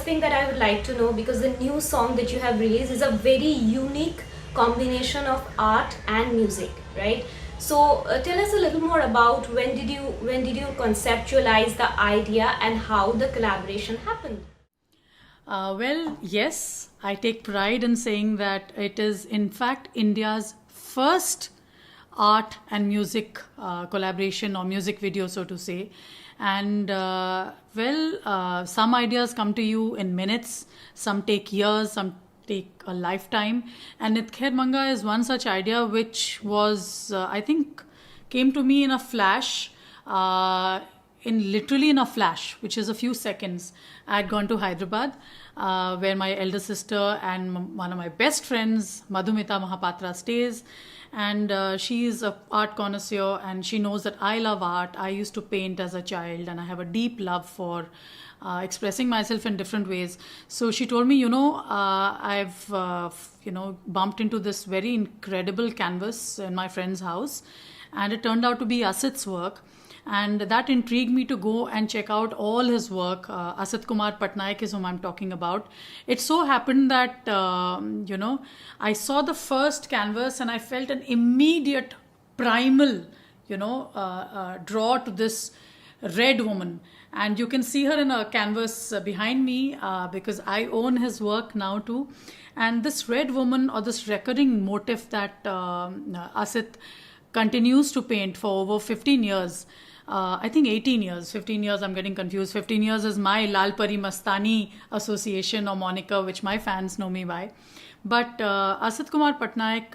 thing that I would like to know, because the new song that you have released is a very unique combination of art and music, right? So tell us a little more about when did you conceptualize the idea and how the collaboration happened? Yes, I take pride in saying that it is, in fact, India's first art and music collaboration or music video, so to say. And some ideas come to you in minutes, some take years, some take a lifetime. And Nither Manga is one such idea which was, I think, came to me in a flash. In literally in a flash, which is a few seconds. I had gone to Hyderabad, where my elder sister and one of my best friends, Madhumita Mahapatra, stays. And she is a art connoisseur, and she knows that I love art. I used to paint as a child, and I have a deep love for expressing myself in different ways. So she told me, I've bumped into this very incredible canvas in my friend's house, and it turned out to be Asit's work, and that intrigued me to go and check out all his work. Asit Kumar Patnaik is whom I'm talking about. It so happened that I saw the first canvas and I felt an immediate primal draw to this red woman, and you can see her in a canvas behind me, because I own his work now too. And this red woman, or this recurring motif that Asit continues to paint for over 15 years. I think 18 years, 15 years, I'm getting confused. 15 years is my Lal Pari Mastani association or moniker, which my fans know me by. But Asit Kumar Patnaik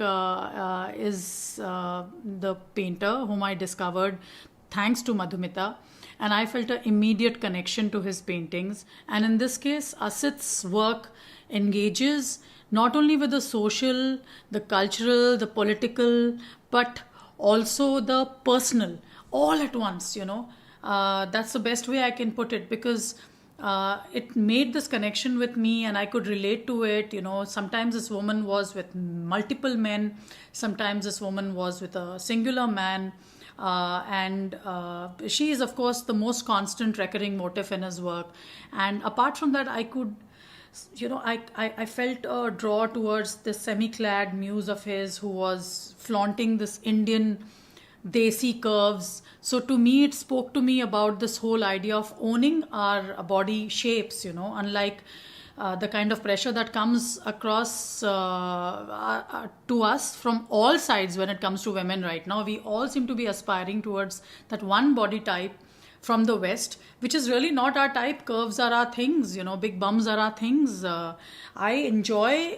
is the painter whom I discovered thanks to Madhumita. And I felt an immediate connection to his paintings. And in this case, Asit's work engages not only with the social, the cultural, the political, but also the personal, all at once. That's the best way I can put it, because it made this connection with me and I could relate to it. Sometimes this woman was with multiple men, sometimes this woman was with a singular man. And she is, of course, the most constant recurring motif in his work. And apart from that, I could, I felt a draw towards this semi-clad muse of his who was flaunting this Indian desi curves. So to me, it spoke to me about this whole idea of owning our body shapes, unlike the kind of pressure that comes across to us from all sides when it comes to women right now. We all seem to be aspiring towards that one body type from the West, which is really not our type. Curves are our things, big bums are our things. I enjoy,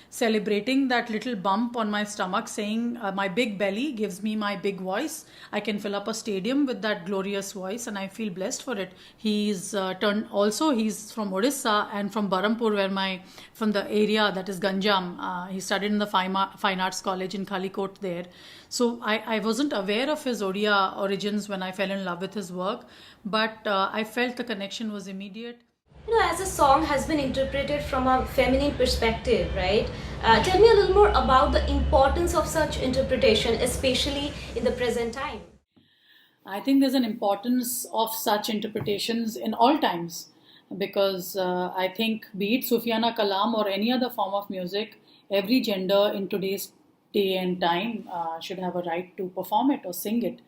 celebrating that little bump on my stomach, saying my big belly gives me my big voice. I can fill up a stadium with that glorious voice, and I feel blessed for it. He's he's from Odisha and from Barampur, from the area that is Ganjam. He studied in the Fine Arts College in Kalikot there. So I wasn't aware of his Odia origins when I fell in love with his work, but I felt the connection was immediate. As a song has been interpreted from a feminine perspective, right? Tell me a little more about the importance of such interpretation, especially in the present time. I think there's an importance of such interpretations in all times, because I think, be it Sufiana Kalam or any other form of music, every gender in today's day and time should have a right to perform it or sing it.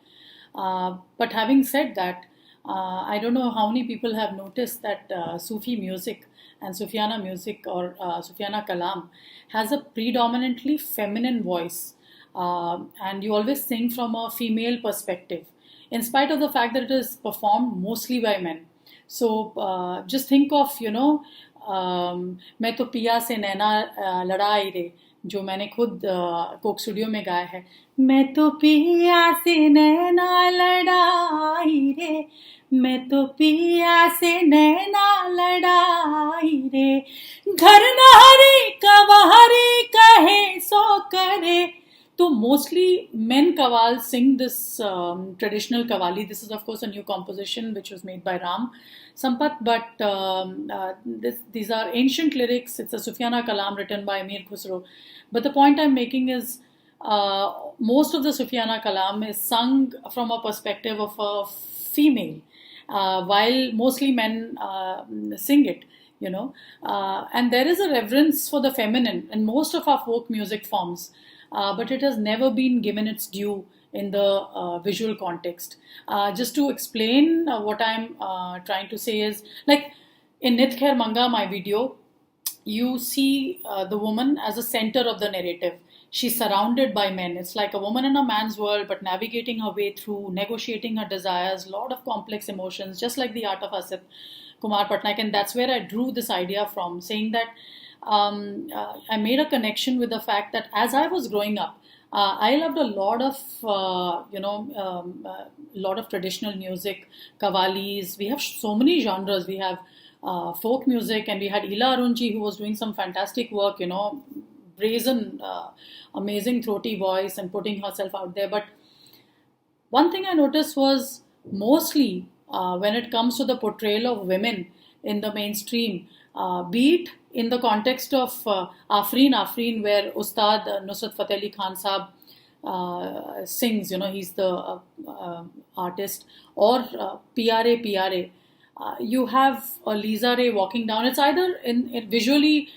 But having said that, I don't know how many people have noticed that Sufi music and Sufiana music, or Sufiana Kalam, has a predominantly feminine voice. And you always sing from a female perspective, in spite of the fact that it is performed mostly by men. So just think of, मैं तो पिया से नैना लड़ाई रे, जो मैंने खुद Coke studio में गाया है. मैं तो पिया से नैना लड़ाई रे, मैं तो पिया से नैना लड़ाई रे, घर नहरी कवारी कहे सो करे. So mostly men kawal sing this traditional kawali. This is of course a new composition which was made by Ram Sampath, but these are ancient lyrics. It's a Sufiana Kalam written by Amir Khusro. But the point I'm making is most of the Sufiana Kalam is sung from a perspective of a female. while mostly men sing it, you know. And there is a reverence for the feminine in most of our folk music forms, but it has never been given its due in the visual context. Just to explain what I'm trying to say is, like in Nit Khair Manga, my video, you see the woman as a center of the narrative. She's surrounded by men. It's like a woman in a man's world, but navigating her way through, negotiating her desires, a lot of complex emotions, just like the art of Asif Kumar Patnaik. And that's where I drew this idea from, saying that I made a connection with the fact that as I was growing up, I loved a lot of, lot of traditional music, kavalis. We have so many genres. We have folk music, and we had Ila Arunji, who was doing some fantastic work, brazen, amazing throaty voice and putting herself out there. But one thing I noticed was mostly when it comes to the portrayal of women in the mainstream, be it in the context of Afreen, where Ustad Nusrat Fateh Ali Khan Saab sings, he's the artist, or PRA. You have Lisa Ray walking down. It's either in visually,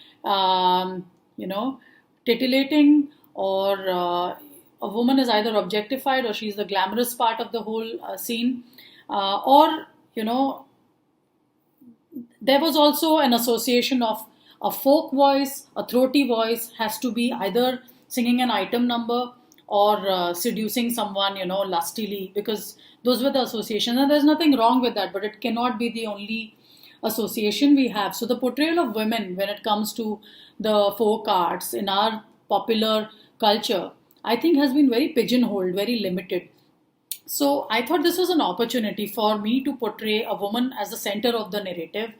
titillating, or a woman is either objectified or she's the glamorous part of the whole scene, or there was also an association of a folk voice, a throaty voice has to be either singing an item number or seducing someone, lustily, because those were the associations. And there's nothing wrong with that, but it cannot be the only association we have. So the portrayal of women when it comes to the folk arts in our popular culture, I think has been very pigeonholed, very limited. So I thought this was an opportunity for me to portray a woman as the center of the narrative.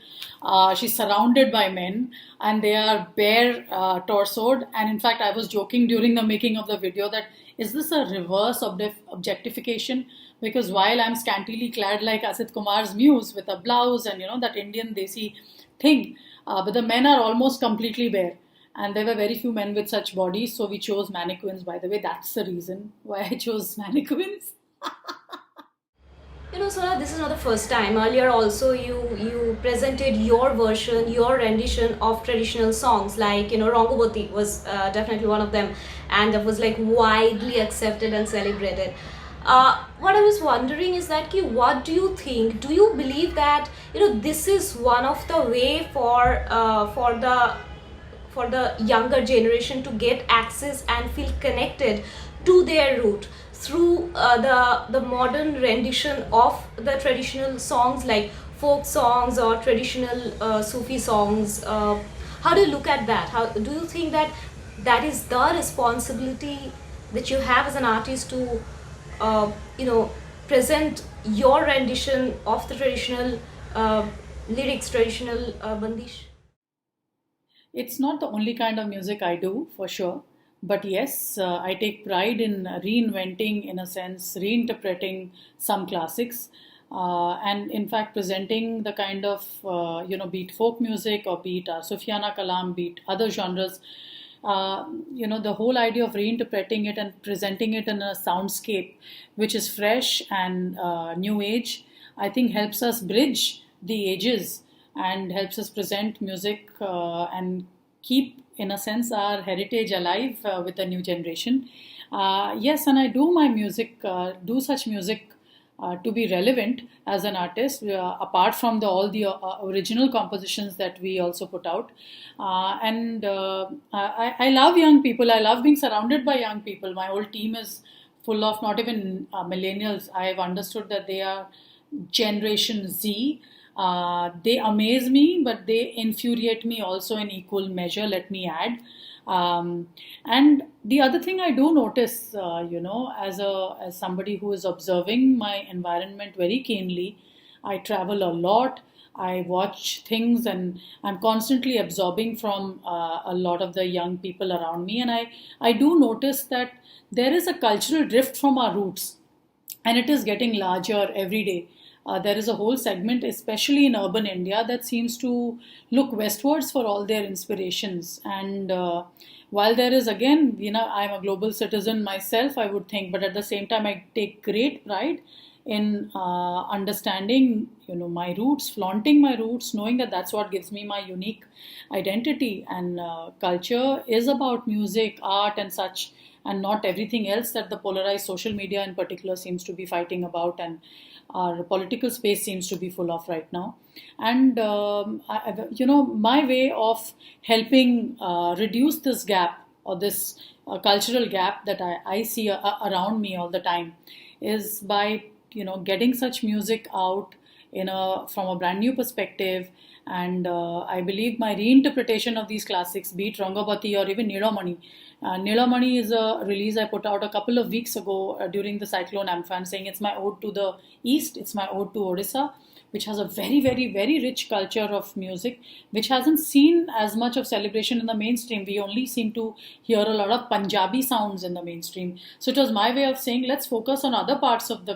She's surrounded by men, and they are bare torsoed. And in fact, I was joking during the making of the video that, is this a reverse objectification? Because while I'm scantily clad like Asit Kumar's muse with a blouse and that Indian desi thing, but the men are almost completely bare. And there were very few men with such bodies, so we chose mannequins. By the way, that's the reason why I chose mannequins. Sona, this is not the first time. Earlier also you presented your version, your rendition of traditional songs, like Rangobati was definitely one of them, and that was like widely accepted and celebrated. What I was wondering is that what do you think? Do you believe that this is one of the way for the younger generation to get access and feel connected to their root through the modern rendition of the traditional songs, like folk songs or traditional Sufi songs? How do you look at that? How do you think that is the responsibility that you have as an artist to present your rendition of the traditional lyrics, traditional bandish? It's not the only kind of music I do, for sure. But yes, I take pride in reinventing, in a sense, reinterpreting some classics. And in fact, presenting the kind of, be it folk music or be it Sufiana Kalam, be it other genres. The whole idea of reinterpreting it and presenting it in a soundscape which is fresh and new age, I think helps us bridge the ages and helps us present music and keep, in a sense, our heritage alive with the new generation. Yes, and I do my music, do such music to be relevant as an artist, apart from all the original compositions that we also put out. I love young people. I love being surrounded by young people. My whole team is full of not even millennials. I have understood that they are Generation Z. They amaze me, but they infuriate me also in equal measure, let me add. And the other thing I do notice, as somebody who is observing my environment very keenly, I travel a lot, I watch things, and I'm constantly absorbing from a lot of the young people around me. And I do notice that there is a cultural drift from our roots, and it is getting larger every day. There is a whole segment, especially in urban India, that seems to look westwards for all their inspirations. And while there is, again, I'm a global citizen myself, I would think, but at the same time, I take great pride in understanding, my roots, flaunting my roots, knowing that that's what gives me my unique identity. And culture is about music, art, and such, and not everything else that the polarized social media in particular seems to be fighting about, and our political space seems to be full of right now. And my way of helping reduce this gap, or this cultural gap that I see around me all the time, is by getting such music out from a brand new perspective. And I believe my reinterpretation of these classics, be it Rangabati or even Nilamani. Nilamani is a release I put out a couple of weeks ago during the cyclone Amphan, saying it's my ode to the East, it's my ode to Odisha, which has a very, very, very rich culture of music, which hasn't seen as much of celebration in the mainstream. We only seem to hear a lot of Punjabi sounds in the mainstream. So it was my way of saying, let's focus on other parts of the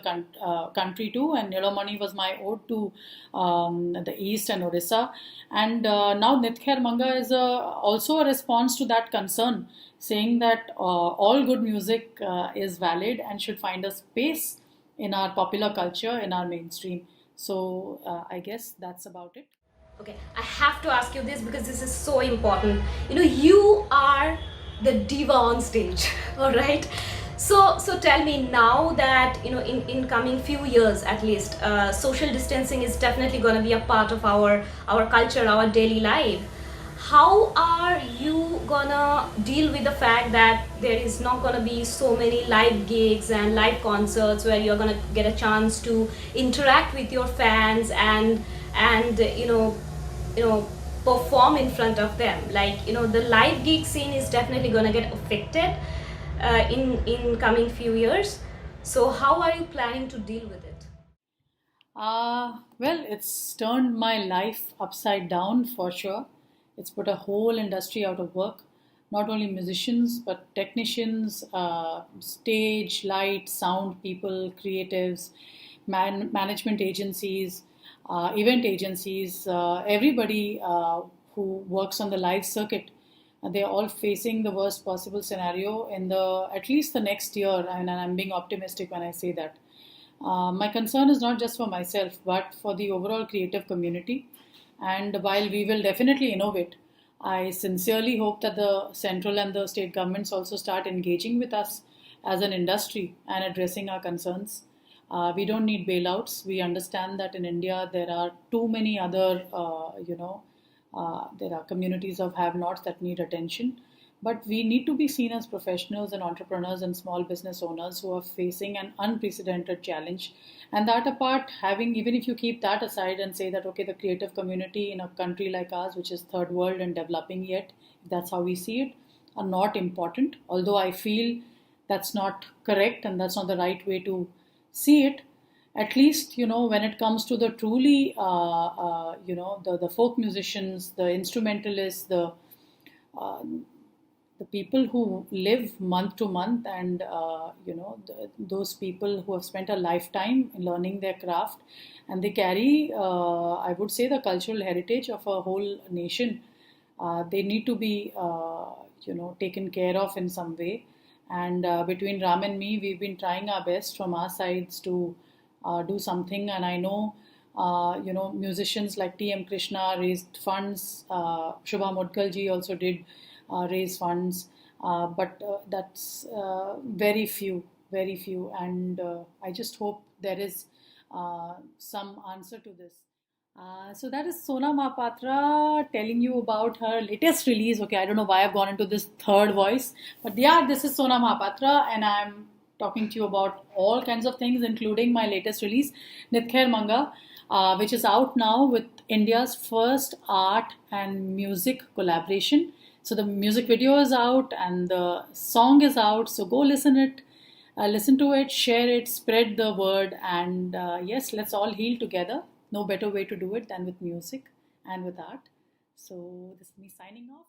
country too. And Nilamani was my ode to the East and Odisha. And now Nit Khair Manga is also a response to that concern, saying that all good music is valid and should find a space in our popular culture, in our mainstream. So I guess that's about it. Okay, I have to ask you this because this is so important. You are the diva on stage, all right? So tell me now that in coming few years at least, social distancing is definitely going to be a part of our culture, our daily life. How are you gonna deal with the fact that there is not gonna be so many live gigs and live concerts where you're gonna get a chance to interact with your fans and perform in front of them? Like, the live gig scene is definitely gonna get affected in coming few years. So how are you planning to deal with it? Well, it's turned my life upside down for sure. It's put a whole industry out of work. Not only musicians, but technicians, stage, light, sound people, creatives, management agencies, event agencies, everybody who works on the live circuit. They're all facing the worst possible scenario in at least the next year, and I'm being optimistic when I say that. My concern is not just for myself, but for the overall creative community. And while we will definitely innovate, I sincerely hope that the central and the state governments also start engaging with us as an industry and addressing our concerns. We don't need bailouts. We understand that in India there are too many other, there are communities of have-nots that need attention. But we need to be seen as professionals and entrepreneurs and small business owners who are facing an unprecedented challenge. And that apart, even if you keep that aside and say that, okay, the creative community in a country like ours, which is third world and developing yet, if that's how we see it, are not important. Although I feel that's not correct and that's not the right way to see it. At least, when it comes to the truly, the folk musicians, the instrumentalists, the people who live month to month, and those people who have spent a lifetime learning their craft, and they carry, I would say, the cultural heritage of a whole nation. They need to be taken care of in some way. And between Ram and me, we've been trying our best from our sides to do something. And I know musicians like T.M. Krishna raised funds. Shubha Modkal ji also did raise funds, but that's very few, very few. And I just hope there is some answer to this. So that is Sona Mahapatra telling you about her latest release. Okay, I don't know why I've gone into this third voice, but yeah, this is Sona Mahapatra, and I'm talking to you about all kinds of things, including my latest release, Nit Khair Manga, which is out now with India's first art and music collaboration. So the music video is out and the song is out. So go listen to it, share it, spread the word, and yes, let's all heal together. No better way to do it than with music and with art. So this is me signing off.